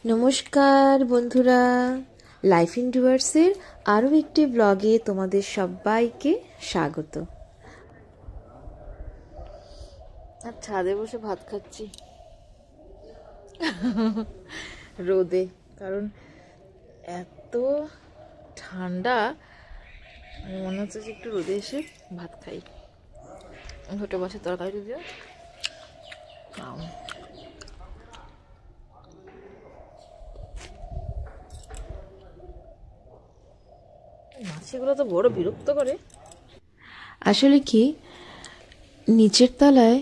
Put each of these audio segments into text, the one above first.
নমস্কার বন্ধুরা, life in ডুয়ার্সের আরও একটি ব্লগে তোমাদের সবাইকে স্বাগত। আর ছাদে বসে ভাত খাচ্ছি রোদে, কারণ এত ঠান্ডা, মনে হচ্ছে যে একটু রোদে এসে ভাত খাই। ঘটে বসে তরকারি দিয়ে মাছিগুলো তো বড় বিরক্ত করে। আসলে কি, নিচের তলায়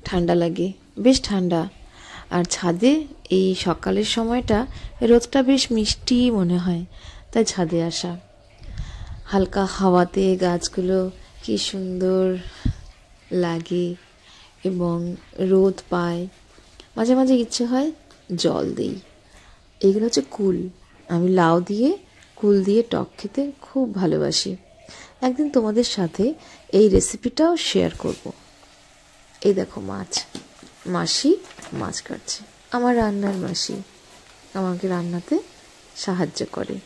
ঠান্ডা লাগে, বেশ ঠান্ডা, আর ছাদে এই সকালের সময়টা রোদটা বেশ মিষ্টি মনে হয়, তাই ছাদে আসা। হালকা হাওয়াতে গাছগুলো কি সুন্দর লাগে এবং রোদ পায়। মাঝে মাঝে ইচ্ছে হয় জল দেই। এগুলো হচ্ছে কুল। আমি লাউ দিয়ে কুল দিয়ে টক খেতে খুব ভালোবাসি। একদিন তোমাদের সাথে এই রেসিপিটাও শেয়ার করব। এই দেখো মাসি মাছ কাটছে। আমার রান্নার মাসি আমাকে রান্নাতে সাহায্য করে।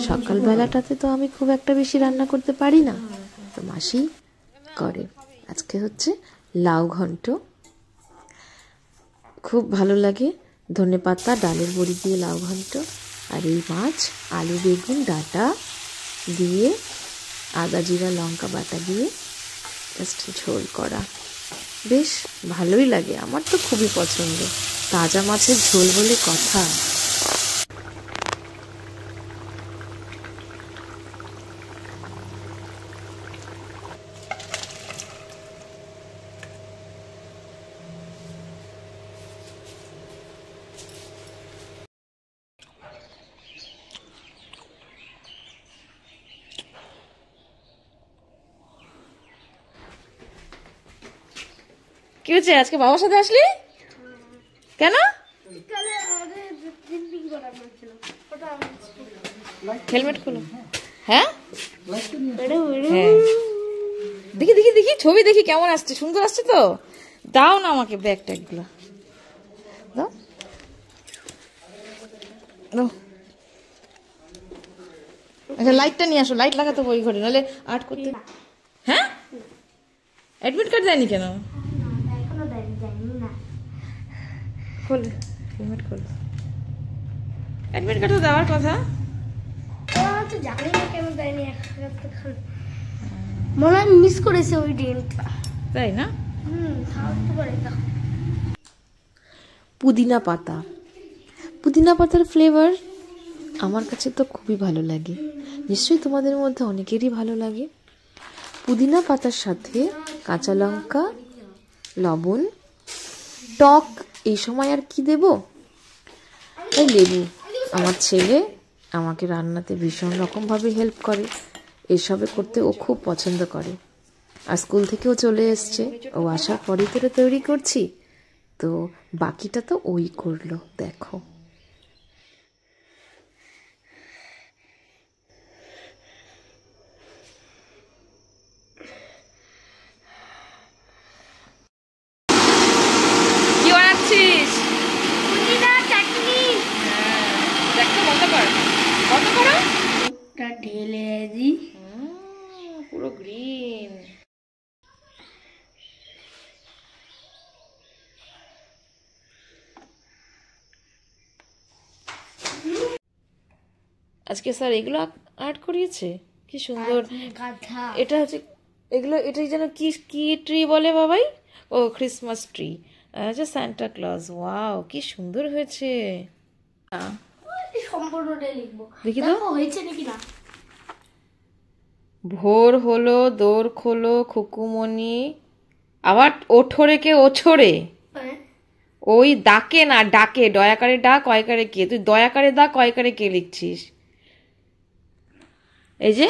সকালবেলাটাতে তো আমি খুব একটা বেশি রান্না করতে পারি না, তো মাসি করে। আজকে হচ্ছে লাউ ঘন্ট, খুব ভালো লাগে। ধনেপাতা ডালের বড়ি দিয়ে লাউ ঘন্ট, আর এই মাছ আলু বেগুন ডাঁটা দিয়ে আদা জিরা লঙ্কা বাটা দিয়ে জাস্ট ঝোল করা, বেশ ভালোই লাগে। আমার তো খুবই পছন্দ। তাজা মাছের ঝোল বলে কথা। কি হচ্ছে, আজকে বাবার সাথে আসলি কেন? হেলমেট খোলো। হ্যাঁ, দেখি দেখি দেখি ছবি দেখি কেমন আসছে, সুন্দর আসছে তো। দাও না আমাকে ব্যাগ ট্যাগগুলো দাও। আচ্ছা, লাইটটা নিয়ে আসো, লাইট লাগাতে বই ঘরে, নাহলে আর্ট করতে। হ্যাঁ, অ্যাডমিট কার্ড দেয়নি কেন? খোল হেলমেট, খোল। অ্যাডমিট কার্ড তো দেওয়ার কথা। মনে হয় মিস করেছে ওই ডেটটা, তাই না? পুদিনা পাতা, পুদিনা পাতার ফ্লেভার আমার কাছে তো খুবই ভালো লাগে, নিশ্চয়ই তোমাদের মধ্যে অনেকেরই ভালো লাগে। পুদিনা পাতার সাথে কাঁচা লঙ্কা, লবণ, টক, এই সময় আর কি দেব, এই লেবু। আমার ছেলে আমাকে রান্নাতে ভীষণ রকমভাবে হেল্প করে, এসবে করতে ও খুব পছন্দ করে। আর স্কুল থেকেও চলে এসছে, ও আসার পরেই তো তৈরি করছি, তো বাকিটা তো ওই করলো। দেখো, কি বানাচ্ছিস? দেখো, বন্ধ কর, বন্ধ করো। ঢেলে দিই, পুরো গ্রিন। আজকে স্যার এগুলো আর্ট করিয়েছে, কি সুন্দর। এটা হচ্ছে এগুলো, এটাই যেন কি কি ট্রি বলে বাবাই? ও, ক্রিসমাস ট্রি। আচ্ছা, সান্টা ক্লজ। ওয়াও, কি সুন্দর হয়েছে। সম্পূর্ণটাই লিখবো, দেখি তো হয়েছে নাকি না। ভোর হলো, দৌড় খোলো খুকুমনি, আবার ওঠরে কে ওছরে, ওই ডাকে না ডাকে, দয়াকারে ডাক কয়কারে কে, তুই দয়াকারে দা কয়কারে কে লিখছিস। এই যে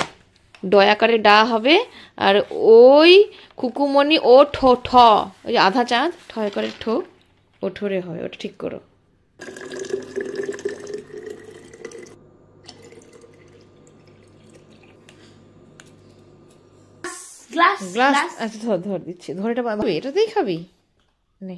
দয়াকারে ডা হবে, আর ওই খুকুমনি ও ঠো ঠ, ওই যে আধা চাঁদ ঠয় করে ঠো, ওঠরে হয়, ওটা ঠিক করো। গ্লাস, আচ্ছা ধর ধর দিচ্ছি, ধর। এটা এটাতেই খাবি, নে।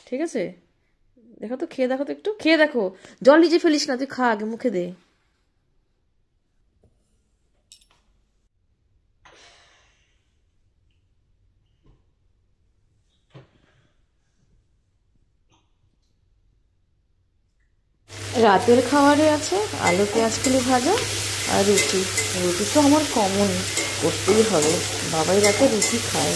ঠিক আছে, দেখো তো, খেয়ে দেখো তো, একটু খেয়ে দেখো। জল নিজে ফেলিস না, তুই খা আগে, মুখে দে। রাতের খাবারে আছে আলু পেঁয়াজ কলি ভাজা আর রুটি। রুটি তো আমার কমন, করতেই হবে, বাবাই রাতে রুটি খায়।